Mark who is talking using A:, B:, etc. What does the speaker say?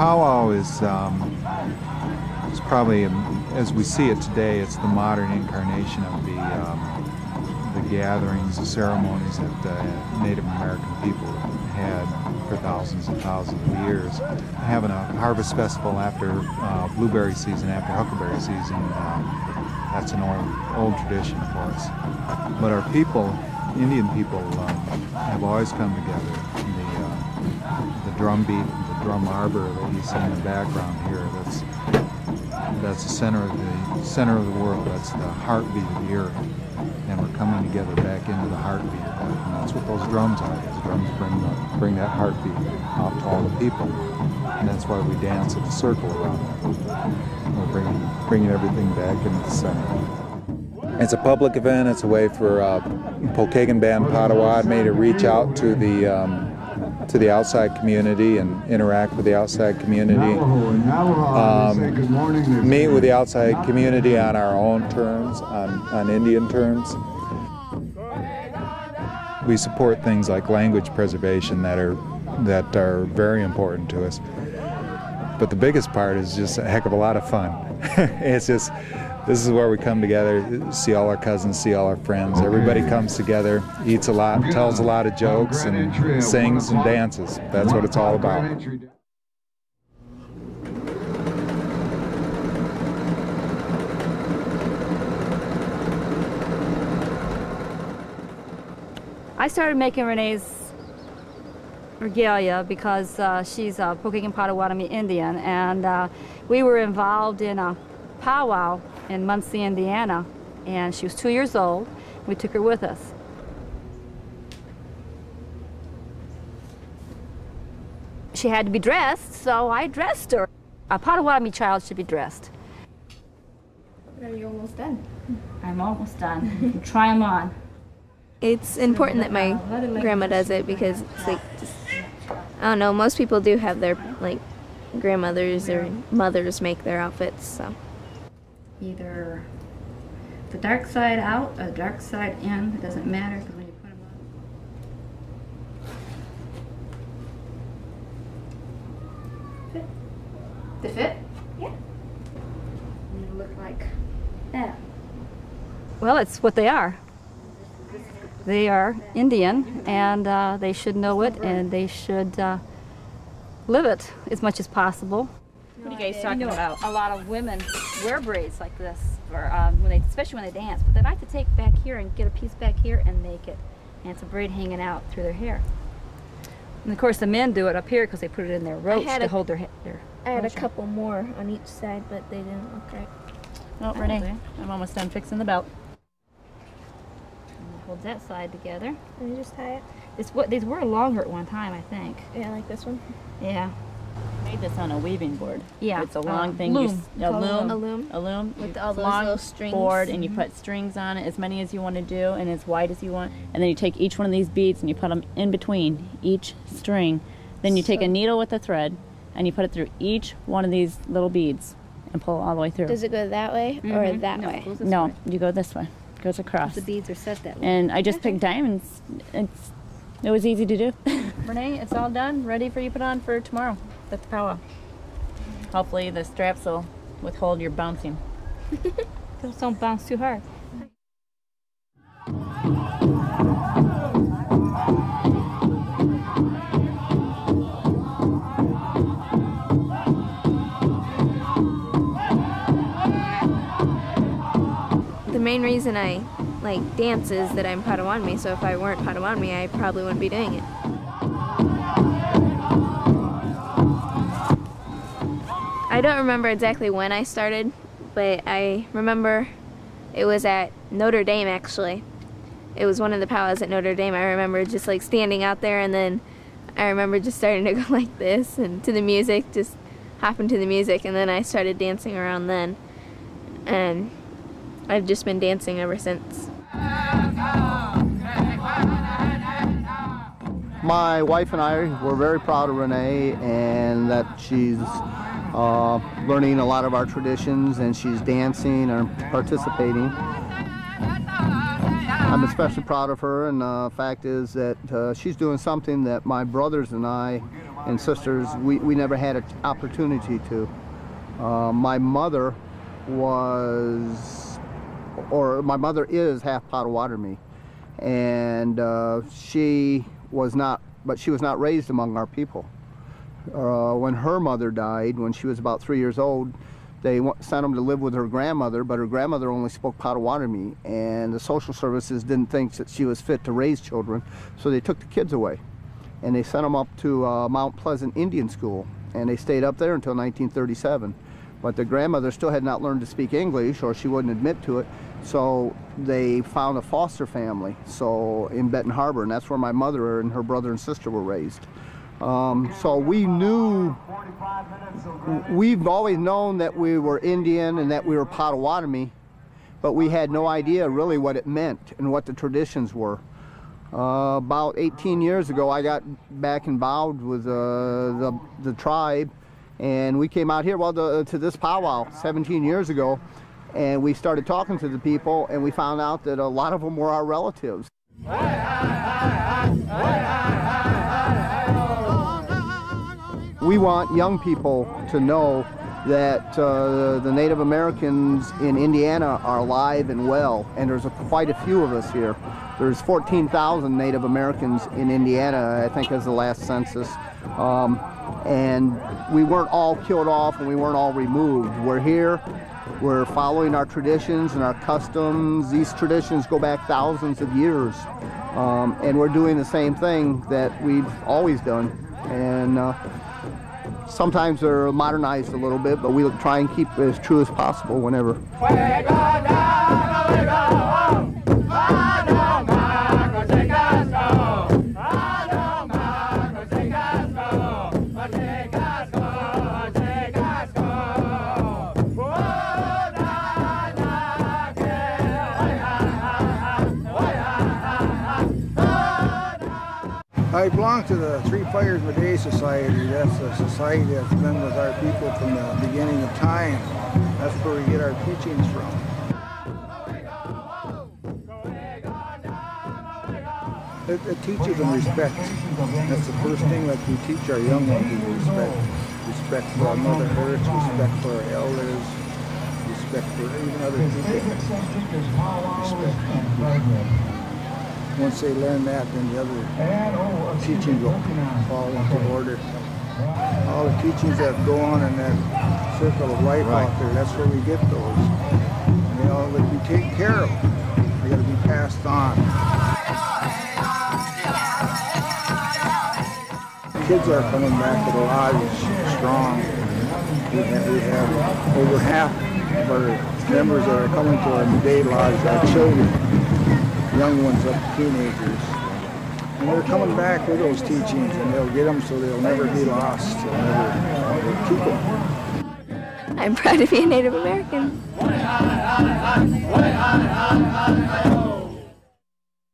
A: powwow is probably, as we see it today, it's the modern incarnation of the gatherings, the ceremonies that the Native American people had for thousands and thousands of years. Having a harvest festival after blueberry season, after huckleberry season, that's an old tradition of course. But our people, Indian people, have always come together. The drum beat, the drum arbor that you see in the background here, that's the center of the world. That's the heartbeat of the earth, and we're coming together back into the heartbeat of that. And that's what those drums are. Those drums bring that heartbeat out to all the people, and that's why we dance at the circle around that. We're bringing everything back into the center. It's a public event. It's a way for Pokagon Band Potawatomi to reach out to the outside community and interact with the outside community. Meet with the outside community on our own terms, on Indian terms. We support things like language preservation that are very important to us. But the biggest part is just a heck of a lot of fun. It's just, this is where we come together, see all our cousins, see all our friends. Everybody comes together, eats a lot, tells a lot of jokes, and sings and dances. That's what it's all about.
B: I started making Renee's regalia because she's a Pokagon Potawatomi Indian, and we were involved in a powwow in Muncie, Indiana, and she was 2 years old. We took her with us. She had to be dressed, so I dressed her. A Potawatomi child should be dressed.
C: Are you almost done?
B: I'm almost done. Try them on.
C: It's important that my grandma does it because it's like, I don't know, most people do have their like grandmothers or mothers make their outfits, so.
B: Either the dark side out or the dark side in, it doesn't matter because when you put them on. Fit? They fit?
C: Yeah.
B: And they look like that. Well, it's what they are. They are Indian, and they should know it, and they should live it as much as possible.
D: What are you guys talking about?
B: A lot of women wear braids like this, for, especially when they dance. But they like to take back here and get a piece back here and make it, and it's a braid hanging out through their hair. And of course, the men do it up here because they put it in their ropes to hold their
C: I had a couple more on each side, but they didn't look right.
D: Oh, Renee, I'm almost done fixing the belt.
B: Hold that side together.
C: And you just tie it?
B: These were longer at one time, I think.
C: Yeah, like this one?
B: Yeah.
D: I made this on a weaving board.
B: Yeah.
D: It's a long thing.
B: Loom.
D: A
C: loom.
D: With
C: all those
D: long
C: little strings.
D: board, and you put strings on it, as many as you want to do, and as wide as you want. And then you take each one of these beads and you put them in between each string. Then you take a needle with a thread and you put it through each one of these little beads and pull it all the way through.
C: Does it go that way or that way?
D: No, you go this way. It goes across.
B: The beads are set that way.
D: And I just picked diamonds. It was easy to do. Renee, it's all done, ready for you to put on for tomorrow at the powwow. Hopefully the straps will withhold your bouncing.
B: Just don't bounce too hard.
C: The main reason I like dance is that I'm Potawatomi, so if I weren't Potawatomi, I probably wouldn't be doing it. I don't remember exactly when I started, but I remember it was at Notre Dame, actually. It was one of the powwows at Notre Dame. I remember just like standing out there, and then I remember just starting to go like this and to the music, just hopping to the music, and then I started dancing around then. And I've just been dancing ever since.
E: My wife and I were very proud of Renee, and that she's learning a lot of our traditions, and she's dancing and participating. I'm especially proud of her, and the fact is that she's doing something that my brothers and I and sisters, we never had an opportunity to. My mother is half Potawatomi, and she was not raised among our people. When her mother died, when she was about 3 years old, they sent them to live with her grandmother, but her grandmother only spoke Potawatomi, and the social services didn't think that she was fit to raise children, so they took the kids away. And they sent them up to Mount Pleasant Indian School, and they stayed up there until 1937. But the grandmother still had not learned to speak English, or she wouldn't admit to it, so they found a foster family in Benton Harbor, and that's where my mother and her brother and sister were raised. So we've always known that we were Indian and that we were Potawatomi, but we had no idea really what it meant and what the traditions were. About 18 years ago, I got back involved with the tribe, and we came out here, to this powwow 17 years ago, and we started talking to the people, and we found out that a lot of them were our relatives. We want young people to know that the Native Americans in Indiana are alive and well, and there's quite a few of us here. There's 14,000 Native Americans in Indiana, I think, as the last census. And we weren't all killed off and we weren't all removed. We're here, we're following our traditions and our customs. These traditions go back thousands of years. And we're doing the same thing that we've always done. And sometimes they're modernized a little bit, but we try and keep it as true as possible whenever.
F: I belong to the Three Fires a Day Society. That's a society that's been with our people from the beginning of time. That's where we get our teachings from. It teaches them respect. That's the first thing that we teach our young ones is respect. Respect for our Mother Earth, respect for our elders, respect for even other people. Respect. Once they learn that, then the other teachings will fall into order. All the teachings that go on in that circle of life out there, that's where we get those. And they all that we take care of. They got to be passed on. Kids are coming back to the lodge strong. We have over half of our members that are coming to our day lodge are children. Young ones up to teenagers. And they're coming back with those teachings, and they'll get them so they'll never be lost. They'll keep them.
C: I'm proud to be a Native American.